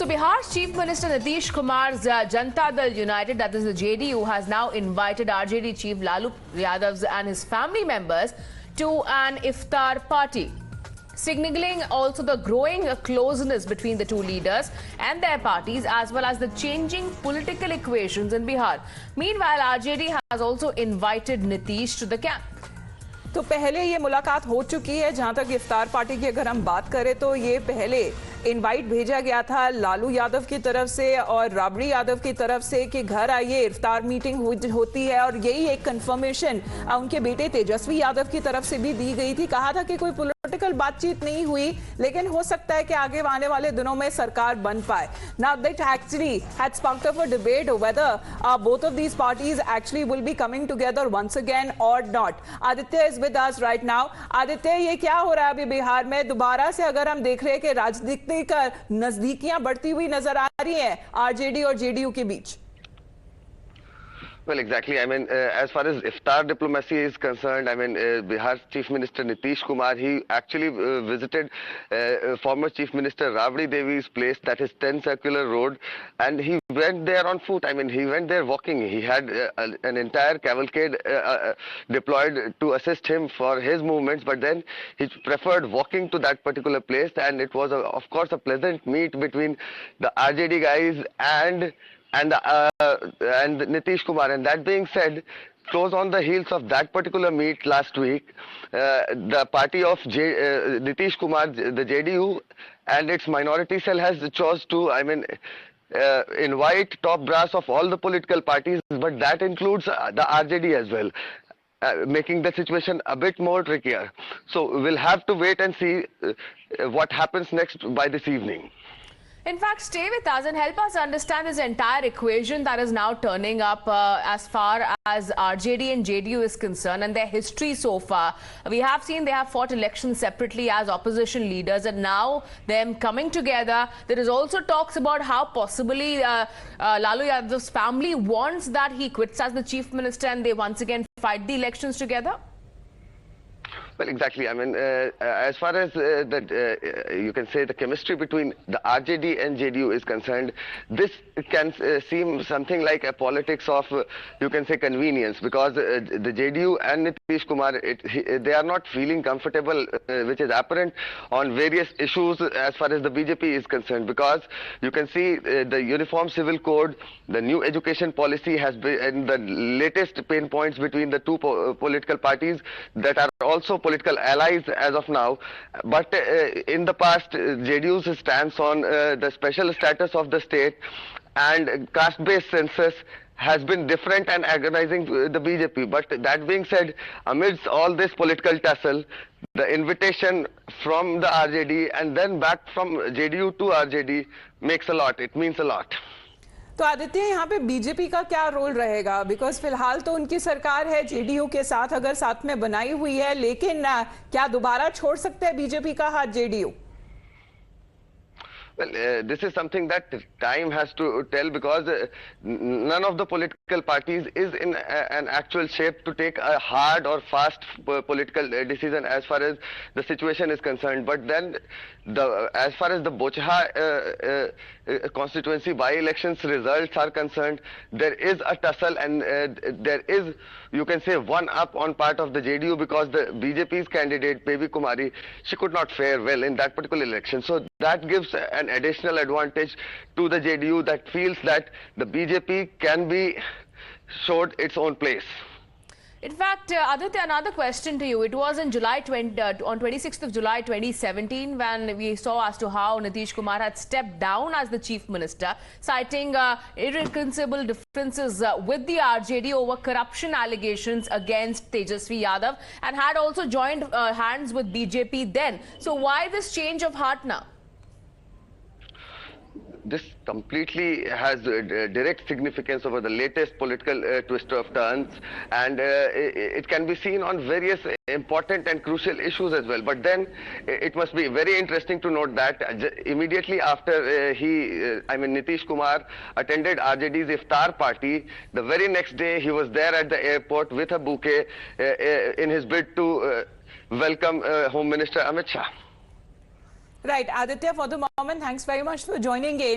So Bihar's Chief Minister Nitish Kumar's Janata Dal United, that is the JDU, has now invited RJD Chief Lalu Yadav and his family members to an Iftar party, signaling also the growing closeness between the two leaders and their parties, as well as the changing political equations in Bihar. Meanwhile, RJD has also invited Nitish to the camp. तो पहले ये मुलाकात हो चुकी है। जहां तक इफ्तार party की अगर हम बात करें तो ये पहले इनवाइट भेजा गया था लालू यादव की तरफ से और राबड़ी यादव की तरफ से कि घर आइए, इफ्तार मीटिंग होती है, और यही एक कंफर्मेशन उनके बेटे तेजस्वी यादव की तरफ से भी दी गई थी। कहा था कि कोई पॉलिटिकल बातचीत नहीं हुई, लेकिन हो सकता है कि आगे आने वाले दिनों में सरकार बन पाए। Now that actually had sparked up a debate whether both of these parties actually will be coming together once again or not. Aditya is with us right now. Aditya, ये क्या हो रहा है अभी बिहार में? दोबारा से अगर हम देख रहे हैं कि राजनीतिक नजदीकियां बढ़ती हुई नजर आ रही हैं आरजेडी और जेडीयू के बीच। Well, exactly. I mean, as far as Iftar diplomacy is concerned, I mean, Bihar's Chief Minister Nitish Kumar, he actually visited former Chief Minister Rabri Devi's place, that is 10 Circular Road, and he went there on foot. I mean, he went there walking. He had an entire cavalcade deployed to assist him for his movements, but then he preferred walking to that particular place, and it was, of course, a pleasant meet between the RJD guys and Nitish Kumar. And that being said, close on the heels of that particular meet last week, the party of Nitish Kumar, the JDU, and its minority cell has chose to, I mean, invite top brass of all the political parties, but that includes the RJD as well, making the situation a bit more trickier. So we'll have to wait and see what happens next by this evening. In fact, stay with us and help us understand this entire equation that is now turning up as far as RJD and JDU is concerned and their history so far. We have seen they have fought elections separately as opposition leaders, and now them coming together. There is also talks about how possibly Lalu Yadav's family wants that he quits as the chief minister and they once again fight the elections together. Well, exactly. I mean, as far as you can say the chemistry between the RJD and JDU is concerned, this can seem something like a politics of, you can say, convenience, because the JDU and Nitish Kumar, they are not feeling comfortable, which is apparent on various issues as far as the BJP is concerned, because you can see the Uniform Civil Code, the new education policy has been, and the latest pain points between the two political parties that are also political allies as of now. But in the past, JDU's stance on the special status of the state and caste-based census has been different and agonizing to the BJP. But that being said, amidst all this political tussle, the invitation from the RJD and then back from JDU to RJD makes a lot. It means a lot. तो आदित्य, यहाँ पे BJP का क्या role रहेगा? Because फिलहाल तो उनकी सरकार है जेडीयू के साथ, अगर साथ में बनाई हुई है, लेकिन क्या दोबारा छोड़ सकते हैं बीजेपी का हाथ JDU? Well, this is something that time has to tell, because none of the political parties is in an actual shape to take a hard or fast political decision as far as the situation is concerned. But then, as far as the Bochha constituency by-elections results are concerned, there is a tussle, and there is, you can say, one up on part of the JDU, because the BJP's candidate, Baby Kumari, she could not fare well in that particular election. So that gives an additional advantage to the JDU, that feels that the BJP can be showed its own place. In fact, Aditya, another question to you. It was in on 26th of July 2017 when we saw as to how Nitish Kumar had stepped down as the chief minister, citing irreconcilable differences with the RJD over corruption allegations against Tejasvi Yadav, and had also joined hands with BJP then. So why this change of heart now? This completely has direct significance over the latest political twist of turns, and it can be seen on various important and crucial issues as well. But then it must be very interesting to note that immediately after Nitish Kumar attended RJD's Iftar party, the very next day he was there at the airport with a bouquet in his bid to welcome Home Minister Amit Shah. Right, Aditya, for the moment, thanks very much for joining in.